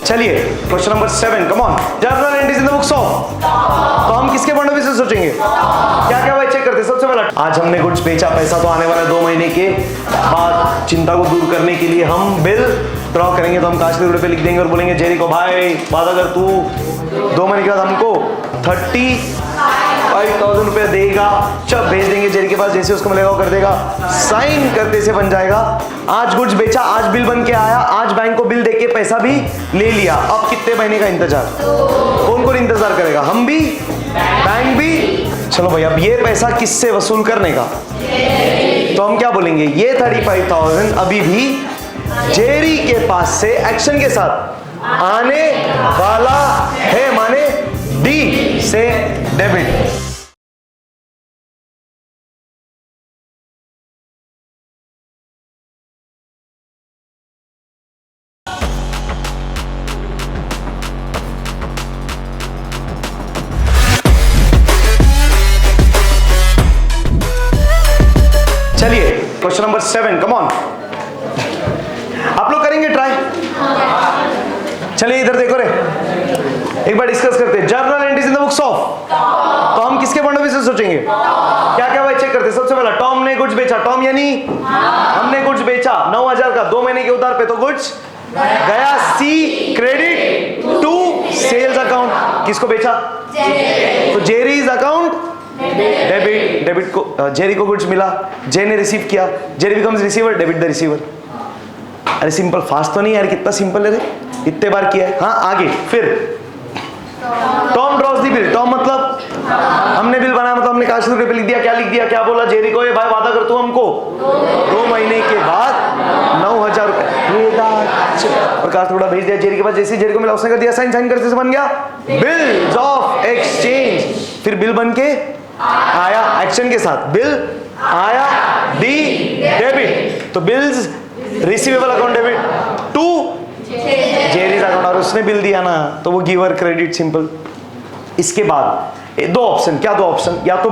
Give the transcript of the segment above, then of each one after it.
चलिए question number 7, come on. Journal entries in the books of, तो हम किसके पॉइंट ऑफ व्यू से सोचेंगे? क्या क्या भाई चेक करते हैं। सबसे पहला, आज हमने कुछ बेचा, पैसा तो आने वाला है 2 महीने के बाद। चिंता को दूर करने के लिए हम बिल ड्रॉ करेंगे, तो हम काश के टुकड़े पे लिख देंगे और बोलेंगे जेरी को, भाई वादा कर तू 2 महीने के बाद हमको 35,000 रुपये देगा। चल भेज देंगे जेरी के पास, जैसे उसको मिलेगा वो कर देगा, साइन करते से बन जाएगा। आज कुछ बेचा, आज बिल बन के आया, आज बैंक को बिल देके पैसा भी ले लिया। अब कितने महीने का इंतजार? कौन कौन इंतजार करेगा? हम भी, बैंक भी। चलो भाई, अब ये पैसा किससे वसूल करने का? तो हम क्या बोलेंगे, ये 35,000 अभी भी जेरी के पास से एक्शन के साथ आने वाला है, माने डी से डेबिट। चलिए क्वेश्चन नंबर 7, कम ऑन। आप लोग करेंगे ट्राई? चलिए इधर देखो रे, एक बार डिस्कस करते हैं। Journal entries in the books of, तो हम किसके पॉइंट ऑफ व्यू से सोचेंगे? क्या क्या भाई चेक करते हैं। सबसे पहला, टॉम ने कुछ बेचा। टॉम यानी हमने कुछ बेचा 9,000 का, 2 महीने के उधार पे, तो कुछ गया। C credit to sales account, किसको बेचा? तो जेरीज अकाउंट डेबिट, डेबिट को जेरी को कुछ मिला, जे ने रिसीव किया, Jerry becomes receiver, debit the receiver. अरे सिंपल, फास्ट तो नहीं यार, कितना सिंपल है रे, इतने बार किया है। हाँ आगे फिर, टॉम ड्रॉज दी बिल। टॉम मतलब हमने बिल बनाया, मतलब हमने काश के टुकड़े पे लिख दिया। क्या लिख दिया? क्या बोला जेरी को, ये भाई वादा कर तू हमको 2 महीने के बाद 9,000 रुपए और काश टुकड़ा भेज दिया जेरी के पास। जैसे जेरी को मिला, उसने कर दिया साइन, साइन करते से बन गया बिल्स ऑफ एक्सचेंज। फिर बिल बन के आया एक्शन के साथ, बिल आया डी डेबिट, तो bills receivable account debit to Jerry's account, और उसने बिल दिया ना तो वो गिवर क्रेडिट, सिंपल। इसके बाद 2 ऑप्शन, क्या 2 ऑप्शन? या तो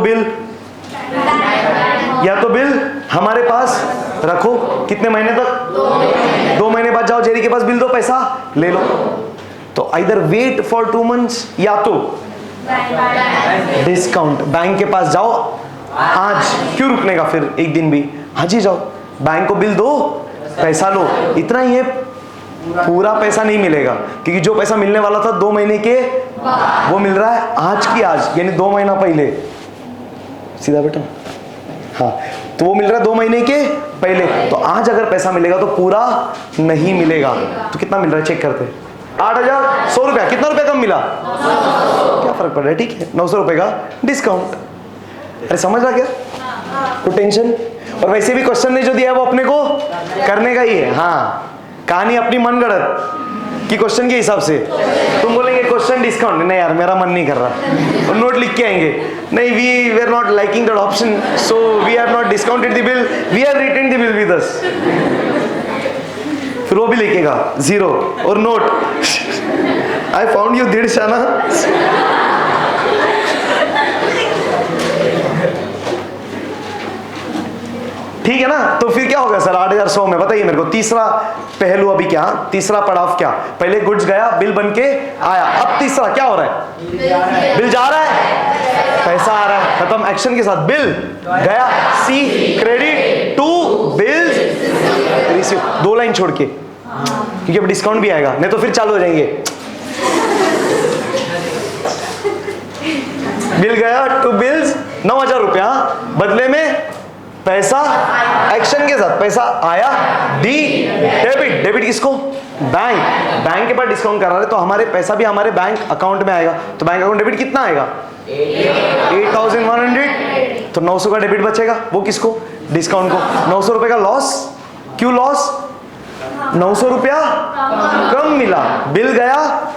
बिल हमारे पास रखो, कितने महीने तक? 2 महीने बाद जाओ जेरी के पास, बिल दो, पैसा ले लो। तो इधर वेट फॉर 2 मंथ्स, या तो डिस्काउंट, बैंक के पास जाओ आज, क्यों रुकने का फिर एक दिन भी, आज ही जाओ, बैंक को बिल दो, पैसा लो। इतना ही है, पूरा पैसा नहीं मिलेगा, क्योंकि जो पैसा मिलने वाला था 2 महीने के वो मिल रहा है आज की आज, यानी 2 महीना पहले। सीधा बेटा, हाँ, तो वो मिल रहा है 2 महीने के पहले। तो आज अगर पैसा मिलेगा तो पूरा नहीं मिलेगा। तो कितना मिल रहा है चेक करते हैं। 8,100 रुपया, कितना रुपया कम मिला? क्या फर्क पड़ रहा है? ठीक है, 900 रुपए का डिस्काउंट। अरे समझ रहा क्या? कोई टेंशन? और वैसे भी क्वेश्चन ने जो दिया है वो अपने को करने का ही है। हाँ, कहानी अपनी मनगढ़ंत कि क्वेश्चन के हिसाब से तुम बोलेंगे क्वेश्चन डिस्काउंट, नहीं यार मेरा मन नहीं कर रहा, और नोट लिख के आएंगे, नहीं we are not liking that option, so we have not discounted the bill, we have written the bill with us. फिर वो भी लिखेगा 0 और नोट, आई फाउंड यू 1.5 शाना। ठीक है ना? तो फिर क्या होगा सर 8,100 में? बताइए मेरे को। तीसरा पहलू अभी क्या, तीसरा पड़ाव क्या? पहले गुड्स गया, बिल बन के आया, अब तीसरा क्या हो रहा है? बिल जा रहा है, पैसा आ रहा है, खत्म। एक्शन के साथ बिल गया, C credit to bills receive, 2 line छोड़ के, क्योंकि अब डिस्काउंट भी आएगा, नहीं तो फिर चालू हो जाएंगे। बिल गया टू बिल्स 9,000 रुपया, बदले में पैसा, एक्शन के साथ पैसा आया, डी डेबिट, डेबिट किसको? बैंक, बैंक के पास डिस्काउंट करा रहे तो हमारे पैसा भी हमारे बैंक अकाउंट में आएगा, तो बैंक अकाउंट डेबिट कितना आएगा? 8,100, तो 900 का डेबिट बचेगा, वो किसको? डिस्काउंट को। 900 रुपए का लॉस, क्यों लॉस? 900 रुपया कम मिला, बिल गया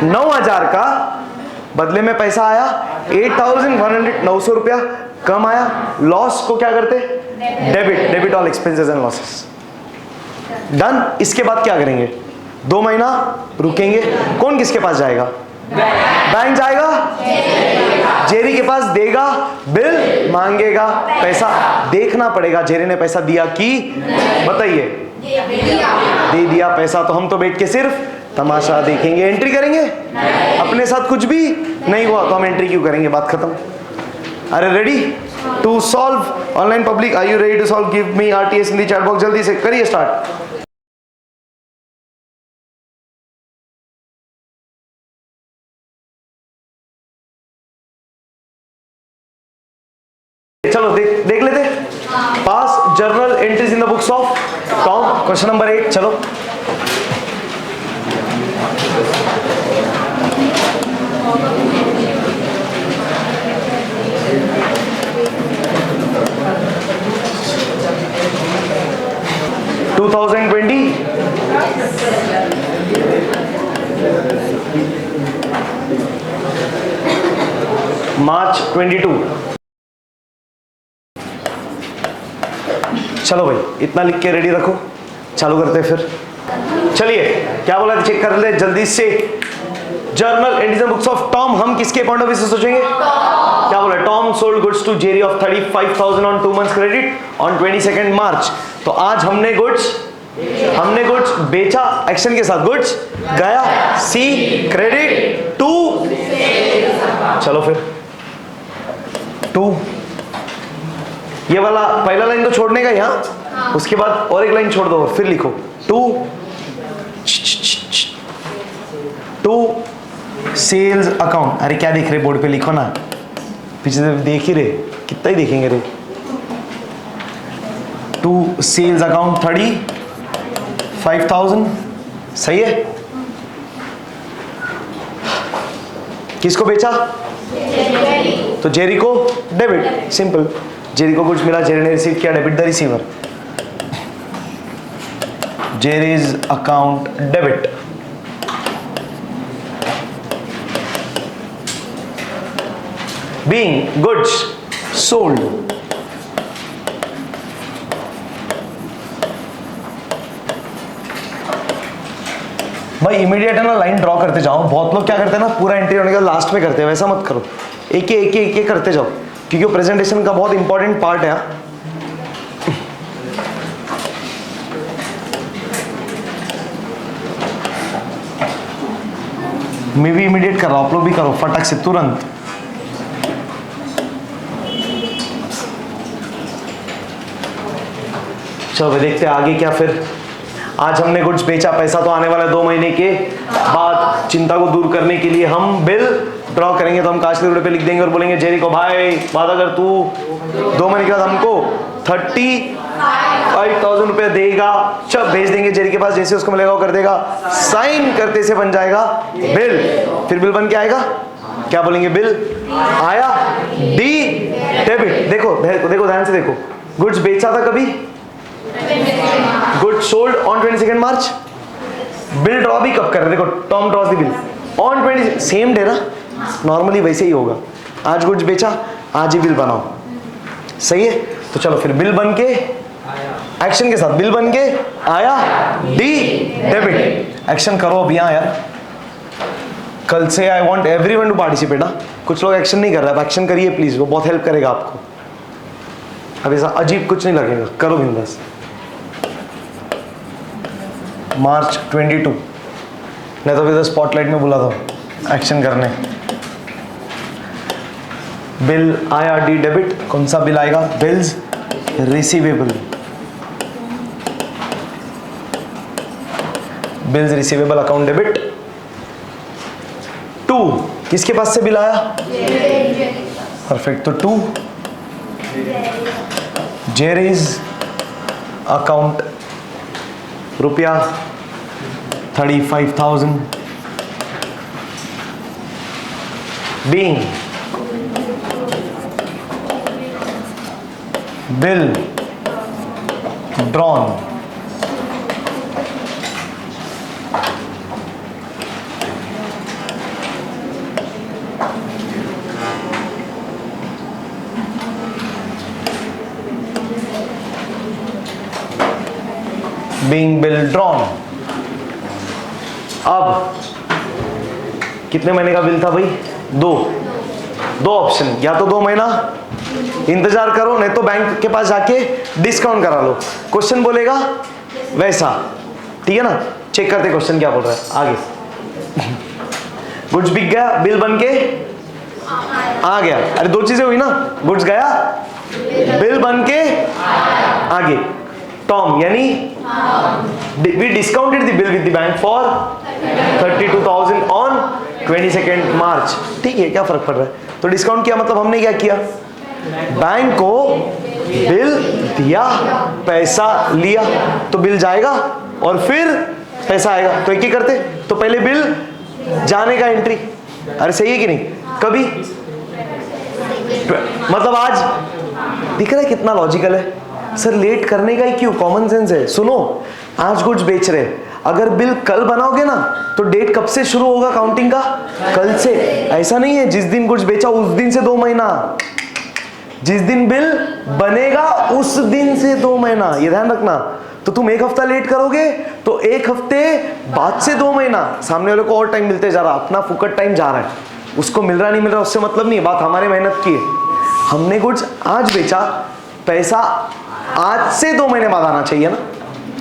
9,000 का, बदले में पैसा आया 8,100, 900 रुपया कम आया। लॉस को क्या करते? Debit, debit all expenses and losses. Done. इसके बाद क्या करेंगे? 2 महीना रुकेंगे, कौन किसके पास जाएगा? बैंक जाएगा, जेरी के पास देगा, बिल मांगेगा, पैसा देखना पड़ेगा जेरी ने पैसा दिया कि, बताइए, दे दिया पैसा, तो हम तो बैठ के सिर्फ तमाशा देखेंगे, एंट्री करेंगे? अपने साथ कुछ भी नहीं हुआ तो हम एंट्री क्यों करेंगे? बात खत्म। अरे ready to solve online public? Are you ready to solve? Give me RTS in the chat box, जल्दी से करिए स्टार्ट। चलो देख लेते। Pass journal entries in the books of Tom, question number 8। चलो मार्च 22। चलो भाई इतना लिख के रेडी रखो, चालू करते हैं फिर। चलिए क्या बोला था चेक कर ले जल्दी से। Journal entries in books of Tom, हम किसके पॉइंट ऑफ व्यू से सोचेंगे? क्या बोला? Tom sold goods to Jerry of 35,000 on 2 months credit on 22 March. तो आज हमने गुड्स बेचा, एक्शन के साथ गुड्स गया, सी क्रेडिट टू, चलो फिर टू, ये वाला पहला लाइन तो छोड़ने का यहाँ, उसके बाद और एक लाइन छोड़ दो और फिर लिखो टू सेल्स अकाउंट। अरे क्या देख रहे बोर्ड पे, लिखो ना, पीछे से देख ही रहे, कितना ही देखेंगे रे। टू सेल्स अकाउंट 35,000, सही है। किसको बेचा? तो जेरी को, डेबिट, सिंपल। जेरी को कुछ मिला, जेरी ने रिसीव किया, debit the receiver, Jerry's account debit. Being goods sold, भाई इमीडिएट है ना लाइन ड्रॉ करते जाओ। बहुत लोग क्या करते हैं ना, पूरा एंट्री होने के बाद लास्ट में करते हैं, वैसा मत करो, एक एक करते जाओ, क्योंकि वो प्रेजेंटेशन का बहुत इंपॉर्टेंट पार्ट है। मैं भी इमीडिएट कर रहा हूं, आप लोग भी करो फटक से, तुरंत। चलो देखते हैं आगे क्या। फिर आज हमने गुड्स बेचा, पैसा तो आने वाला है 2 महीने के बाद। चिंता को दूर करने के लिए हम बिल ड्रॉ करेंगे, तो हम काश के रुपए पे लिख देंगे और बोलेंगे जेरी को, भाई वादा कर तू 2 महीने के बाद हमको 35,000 रुपए देगा। जब भेज देंगे जेरी के पास, जैसे उसको मिलेगा वो कर देगा, साइन करते से बन जाएगा बिल। फिर बिल बन के आएगा, क्या बोलेंगे? बिल आया, डी डेबिट। देखो देखो ध्यान से देखो, गुड्स बेचा था कभी? Goods sold on 22 March. Bill draw भी कब कर रहे? देखो Tom drawers the bill on 20, same day ना, नॉर्मली वैसे ही होगा। आज गुड्स बेचा, आज ही बिल बनाओ, सही है। तो चलो फिर बिल बन के, एक्शन के साथ बिल बन के आया, डी डेबिट। एक्शन करो अब यहाँ यार, कल से I want everyone to participate. कुछ लोग एक्शन नहीं कर रहे, अब एक्शन करिए प्लीज, वो बहुत हेल्प करेगा आपको। अब ऐसा अजीब कुछ नहीं लगेगा, करो बिंदास। मार्च 22, नहीं तो फिर स्पॉटलाइट में बुला दो एक्शन करने। बिल आया, डी डेबिट। कौन सा बिल आएगा? Bills receivable, bills receivable account debit. To, किसके पास से बिल आया? परफेक्ट। तो टू जेरीज अकाउंट रुपया 35,000 being bill drawn being bill drawn। अब कितने महीने का बिल था भाई? 2 ऑप्शन, या तो 2 महीना इंतजार करो, नहीं तो बैंक के पास जाके डिस्काउंट करा लो। क्वेश्चन बोलेगा वैसा, ठीक है ना? चेक करते क्वेश्चन क्या बोल रहा है आगे। गुड्स बिक गया, बिल बन के आ गया। अरे 2 चीजें हुई ना, गुड्स गया, बिल बन के आगे। टॉम यानी we discounted the bill with the bank for 32,000 on 22 March. ठीक है, क्या फर्क पड़ रहा है? तो डिस्काउंट किया मतलब हमने क्या किया? बैंक को बिल दिया, पैसा लिया, तो बिल जाएगा और फिर पैसा आएगा। तो एक ही करते, तो पहले बिल जाने का एंट्री। अरे सही है कि नहीं? कभी मतलब आज दिख रहा है कितना लॉजिकल है सर, लेट करने का ही क्यों? कॉमन सेंस है। सुनो, आज गुड्स बेच रहे, अगर बिल कल बनाओगे ना तो डेट कब से शुरू होगा काउंटिंग का? कल से। ऐसा नहीं है जिस दिन गुड्स बेचा उस दिन से 2 महीना, जिस दिन बिल बनेगा उस दिन से 2 महीना, ये ध्यान रखना। तो तुम 1 हफ्ता लेट करोगे तो 1 हफ्ते बाद से 2 महीना। सामने वाले को और टाइम मिलते जा रहा, अपना फुकट टाइम जा रहा है, उसको मिल रहा नहीं मिल रहा उससे मतलब नहीं, बात हमारे मेहनत की है। हमने गुड्स आज बेचा, पैसा आज से 2 महीने बाद आना चाहिए ना,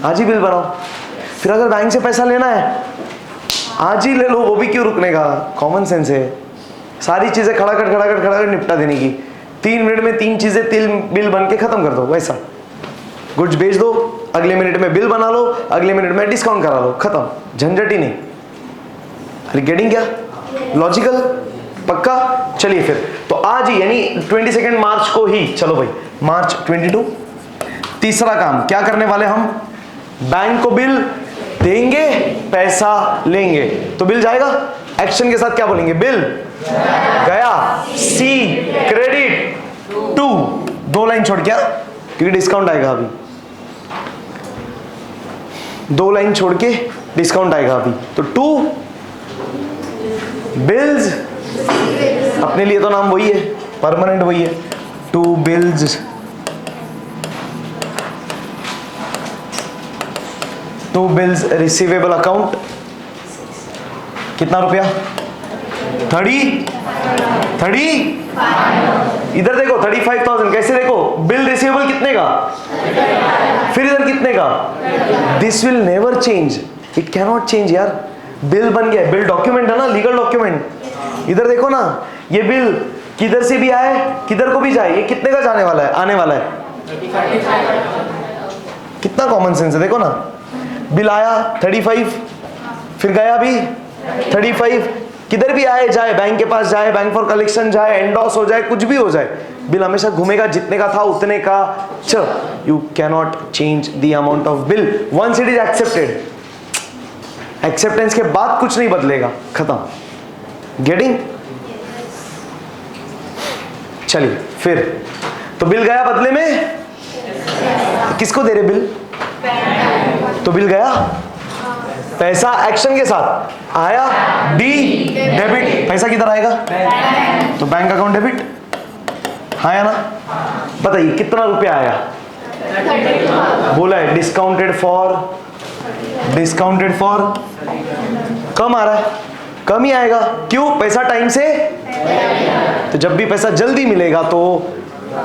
आज ही बिल बनाओ। फिर अगर बैंक से पैसा लेना है आज ही ले लो, वो भी क्यों रुकने का? कॉमन सेंस है। सारी चीजें खड़ा कर निपटा देने की। 3 मिनट में 3 चीजें बिल बन के खत्म कर दो। वैसा गुड्स बेच दो, अगले मिनट में बिल बना लो, अगले मिनट में डिस्काउंट करा लो, खत्म, झंझट ही नहीं। अरे गेटिंग क्या? लॉजिकल, पक्का? चलिए फिर तो आज ही यानी 22 मार्च को ही, चलो भाई मार्च 22, तीसरा काम क्या करने वाले हम? बैंक को बिल देंगे, पैसा लेंगे, तो बिल जाएगा। एक्शन के साथ क्या बोलेंगे? बिल गया, सी क्रेडिट, 2 लाइन छोड़ क्या, क्योंकि डिस्काउंट आएगा अभी, 2 लाइन छोड़ के डिस्काउंट आएगा अभी। तो 2 बिल्स, अपने लिए तो नाम वही है, परमानेंट वही है, 2 बिल्स, 2 बिल्स रिसीवेबल अकाउंट। कितना रुपया? 30 इधर देखो 35,000। कैसे देखो? बिल रिसीवेबल कितने का, फिर इधर कितने का? This will never change, it cannot change यार। बिल बन गया, बिल डॉक्यूमेंट है ना, लीगल डॉक्यूमेंट। इधर देखो ना, ये बिल किधर से भी आए किधर को भी जाए, ये कितने का जाने वाला है, आने वाला है? कितना कॉमन सेंस है, देखो ना। बिल आया 35, फिर गया भी 35, किधर भी आए जाए, बैंक के पास जाए, बैंक फॉर कलेक्शन जाए, एंडोस हो जाए, कुछ भी हो जाए, बिल हमेशा घूमेगा जितने का था उतने का। You cannot change the amount of bill once it is accepted. Acceptance के बाद कुछ नहीं बदलेगा, खत्म। गेटिंग? चलिए फिर तो बिल गया, बदले में किसको दे रहे बिल? तो बिल गया, पैसा एक्शन के साथ आया, डी डेबिट, पैसा किधर आएगा? तो बैंक अकाउंट डेबिट, हाँ या ना? बताइए कितना रुपया आया? बोला है डिस्काउंटेड फॉर कम आ रहा है, कम ही आएगा। क्यों? पैसा टाइम से, तो जब भी पैसा जल्दी मिलेगा तो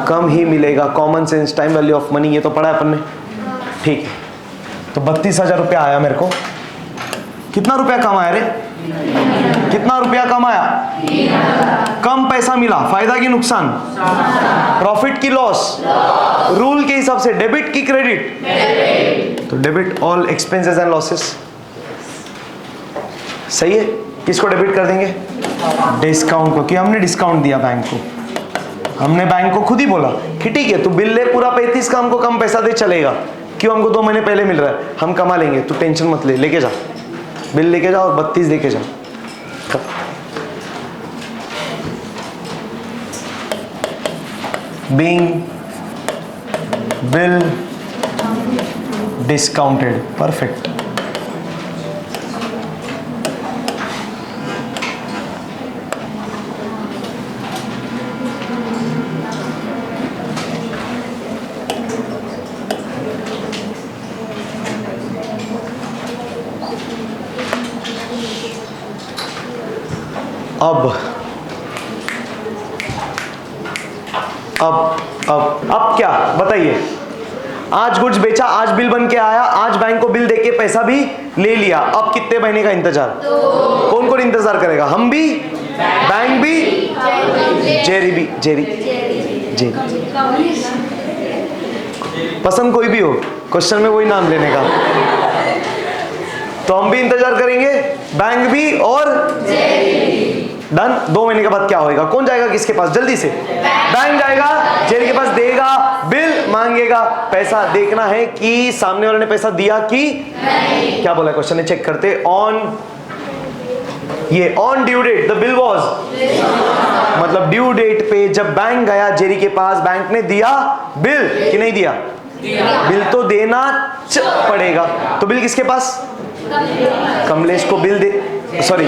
कम ही मिलेगा। Common sense, time value of money, ये तो पढ़ा है अपन ने। ठीक है, तो 32,000 रुपया आया मेरे को। कितना रुपया कम आया रे? कितना रुपया कम आया? कम पैसा मिला, फायदा की नुकसान? प्रॉफिट की लॉस? रूल के हिसाब से डेबिट की क्रेडिट? तो debit all expenses and losses. सही है, किसको डेबिट कर देंगे? डिस्काउंट को, कि हमने डिस्काउंट दिया बैंक को। हमने बैंक को खुद ही बोला कि ठीक है तू बिल ले पूरा 35 का, हमको कम पैसा दे चलेगा। क्यों? हमको 2 महीने पहले मिल रहा है, हम कमा लेंगे, तू टेंशन मत ले, लेके जा बिल, लेके जा और 32 लेके जा। Being bill discounted, perfect. अब क्या बताइए? आज गुड्स बेचा, आज बिल बन के आया, आज बैंक को बिल देके पैसा भी ले लिया। अब कितने महीने का इंतजार? कौन कौन इंतजार करेगा? हम भी, बैंक भी, जेरी भी। जेरी पसंद कोई भी हो, क्वेश्चन में वही नाम लेने का। तो हम भी इंतजार करेंगे, बैंक भी और डन। 2 महीने के बाद क्या होएगा? कौन जाएगा किसके पास? जल्दी से बैंक जाएगा, जेरी के पास देगा, बिल मांगेगा। पैसा देखना है कि सामने वाले ने पैसा दिया कि नहीं। क्या बोला क्वेश्चन ने? चेक करते। On due date the bill was, मतलब ड्यू डेट पे जब बैंक गया जेरी के पास, बैंक ने दिया बिल कि नहीं दिया? बिल तो देना पड़ेगा। तो बिल किसके पास? कमलेश को बिल दे, सॉरी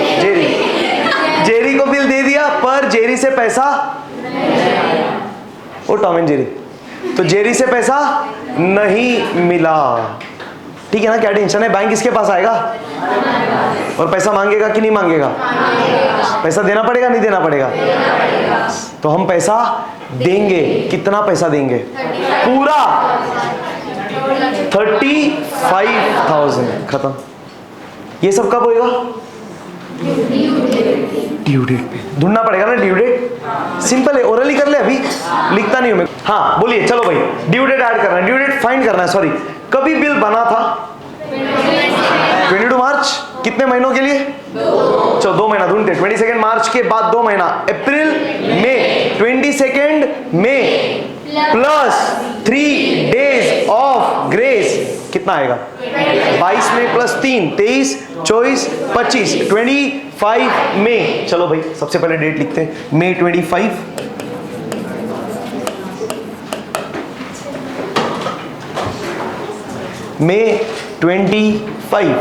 जेरी को बिल दे दिया, पर जेरी से पैसा, ओ टॉम एंड जेरी, तो जेरी से पैसा नहीं मिला। ठीक है ना? क्या टेंशन है? बैंक किसके पास आएगा और पैसा मांगेगा कि नहीं मांगेगा? पैसा देना पड़ेगा नहीं देना पड़ेगा? तो हम पैसा देंगे। कितना पैसा देंगे? पूरा 35,000। खत्म। ये सब कब होएगा? ड्यू डेट पे। ढूंढना पड़ेगा ना ड्यू डेट। सिंपल है, ओरली कर ले, अभी लिखता नहीं हूं मैं। हाँ बोलिए, चलो भाई ड्यू डेट ऐड करना है, ड्यू डेट फाइंड करना है। सॉरी, कभी बिल बना था? 22 मार्च। कितने महीनों के लिए? चलो 2 महीना ढूंढते। 22 मार्च के बाद 2 महीना, अप्रैल मई। 22 मई प्लस 3 डेज ऑफ ग्रेस कितना आएगा? 22 में प्लस 3, 23, 24, 25, 25 मई। चलो भाई सबसे पहले डेट लिखते हैं, मई 25। मई 25।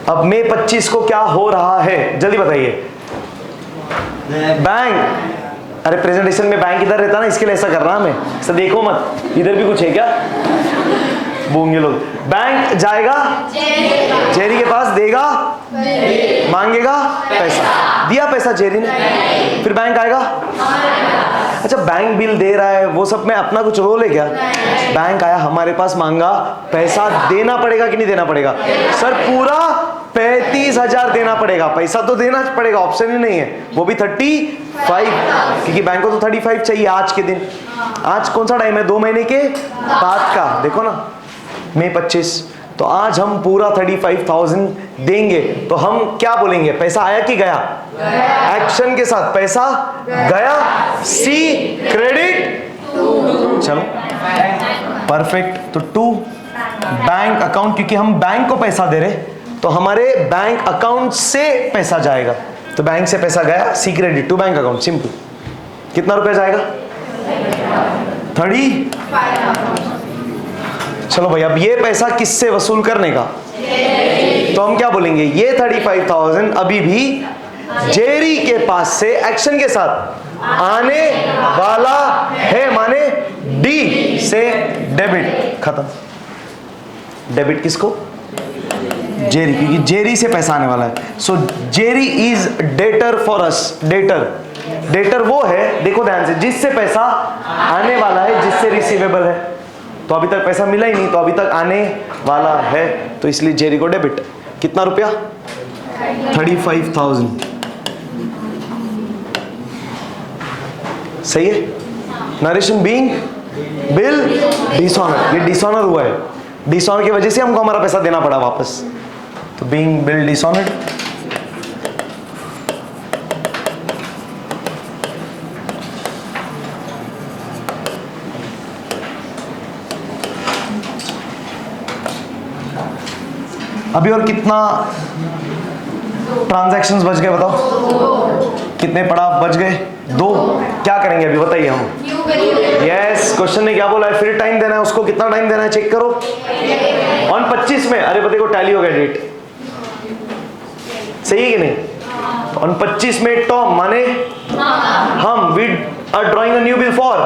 अब मई 25 को क्या हो रहा है जल्दी बताइए? बैंक, अरे प्रेजेंटेशन में बैंक इधर रहता ना, इसके लिए ऐसा कर रहा मैं। ऐसा देखो मत, इधर भी कुछ है क्या? बोंगे लोग। बैंक जाएगा जेरी के पास, देगा, मांगेगा पैसा, दिया पैसा जेरी ने, फिर बैंक आएगा। अच्छा, बैंक बिल दे रहा है, वो सब में अपना कुछ रोल है क्या? बैंक आया हमारे पास, मांगा पैसा, देना पड़ेगा कि नहीं देना पड़ेगा? सर पूरा 35,000 देना पड़ेगा। पैसा तो देना पड़ेगा, ऑप्शन ही नहीं है। वो भी 35, क्योंकि बैंक को तो 35 चाहिए आज के दिन। आज कौन सा टाइम है? 2 महीने के बाद का, देखो ना, मई 25। तो आज हम पूरा 35,000 देंगे। तो हम क्या बोलेंगे? पैसा आया कि गया? एक्शन के साथ पैसा गया। C credit. चलो परफेक्ट। तो टू बैंक अकाउंट, क्योंकि हम बैंक को पैसा दे रहे, तो हमारे बैंक अकाउंट से पैसा जाएगा। तो बैंक से पैसा गया, C credit to bank account. Simple. कितना रुपया जाएगा? 35। चलो भाई, अब ये पैसा किससे वसूल करने का? तो हम क्या बोलेंगे? ये 35,000 अभी भी जेरी के पास से एक्शन के साथ आने वाला है, माने डी से डेबिट। खत्म। डेबिट किसको? जेरी, क्योंकि जेरी से पैसा आने वाला है। So Jerry is debtor for us. Debtor वो है, देखो ध्यान से, जिससे पैसा आने वाला है, जिससे रिसीवेबल है। तो अभी तक पैसा मिला ही नहीं, तो अभी तक आने वाला है, तो इसलिए जेरी को डेबिट। कितना रुपया? 35,000। सही है? नरेशन बीइंग बिल डिसऑनर, ये डिसऑनर हुआ है, डिसऑनर की वजह से हमको हमारा पैसा देना पड़ा वापस। तो बीइंग बिल डिसऑनर्ड। अभी और कितना ट्रांजैक्शंस बच गए बताओ? कितने पड़ाव बच गए? 2। क्या करेंगे अभी बताइए हम? यस, क्वेश्चन ने क्या बोला है? फिर टाइम देना है उसको। कितना टाइम देना है चेक करो। ऑन 25 में, अरे बताइए को टैली हो गया डेट, सही है कि नहीं? ऑन 25 में टॉम माने हम, with are drawing a new bill for,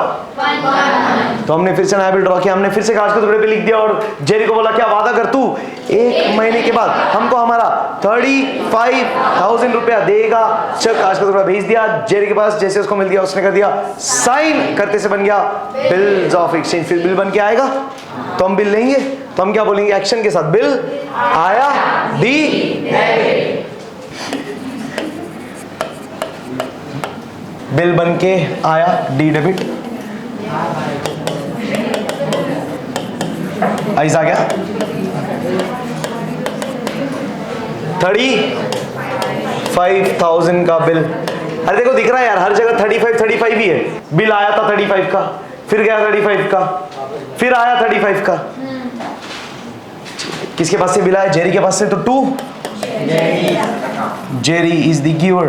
तो हमने फिर से नया बिल ड्रॉ किया, हमने फिर से कागज के टुकड़े पे लिख दिया और जेरी को बोला क्या वादा कर तू 1 महीने के बाद हमको हमारा 35,000 रुपया देगा। चल कागज का टुकड़ा भेज दिया जेरी के पास, जैसे उसको मिल गया उसने कर दिया साइन, करते से बन गया बिल्स ऑफ एक्सचेंज। फिर बिल बन के आएगा तो हम बिल लेंगे, तो हम क्या बोलेंगे एक्शन के साथ, बिल आया डी, बिल बन के आया डी डेबिट, ऐसा क्या 35,000 का बिल। अरे देखो दिख रहा है यार, हर जगह 35 ही है। बिल आया था 35 का, फिर गया 35 का, फिर आया 35 का। किसके पास से बिल आया, जेरी के पास से, तो 2 Jerry is the giver,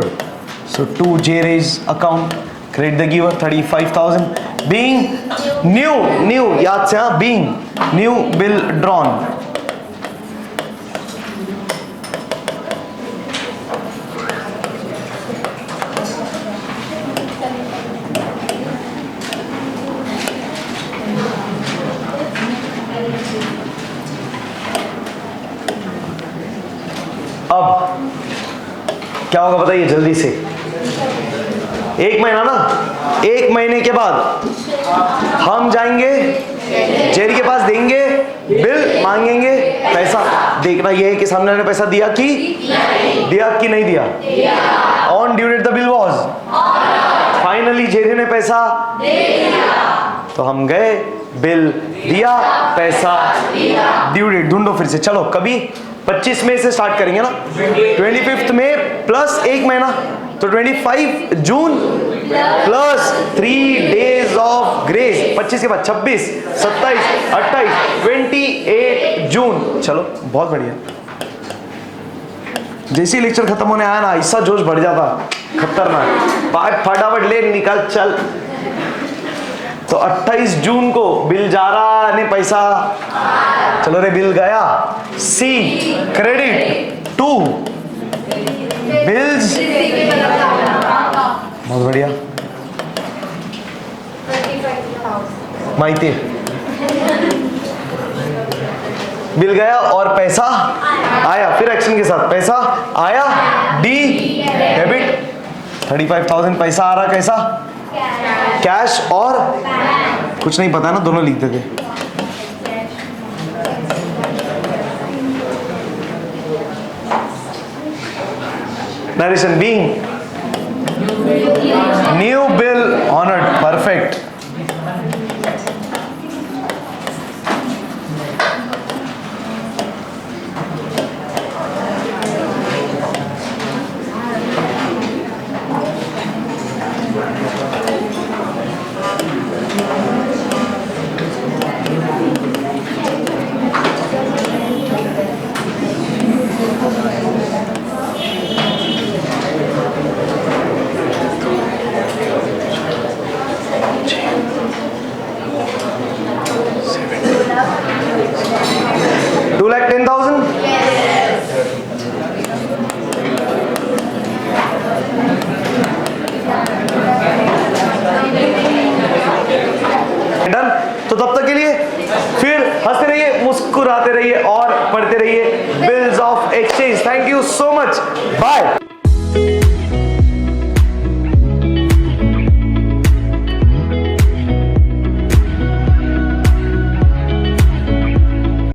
so to Jerry's account, credit the giver 35,000 being new याद से, हाँ, being new bill drawn। अब क्या होगा बताइए जल्दी से, 1 महीना ना, 1 महीने के बाद हम जाएंगे जेरी के पास, देंगे बिल, मांगेंगे पैसा। देखना यह है कि सामने वाले ने पैसा दिया कि नहीं दिया। On due date the bill was, finally Jerry ने पैसा दे दिया, तो हम गए, बिल दिया, पैसा ड्यू डेट ढूंढो फिर से। चलो कभी 25 मई से स्टार्ट करेंगे ना, 25 में प्लस 1 महीना, तो 25 जून प्लस 3 डेज ऑफ ग्रेस, 25 के बाद 26, 27, 28, 28 जून। चलो बहुत बढ़िया। जैसे ही लेक्चर खत्म होने आया ना, ऐसा जोश बढ़ जाता, खतरनाक, फटाफट ले निकाल चल। तो 28 जून को बिल जा रहा ने पैसा, चलो रे बिल गया, सी क्रेडिट टू बिल्स, बहुत बढ़िया माहिती, बिल गया और पैसा आया, फिर एक्शन के साथ पैसा आया डी डेबिट, 35,000 पैसा आ रहा, कैसा कैश और कुछ नहीं पता ना, दोनों लिख देते। Narration being new bill honored, perfect। तो तब तक के लिए फिर हंसते रहिए, मुस्कुराते रहिए और पढ़ते रहिए bills of exchange. Thank you so much, bye.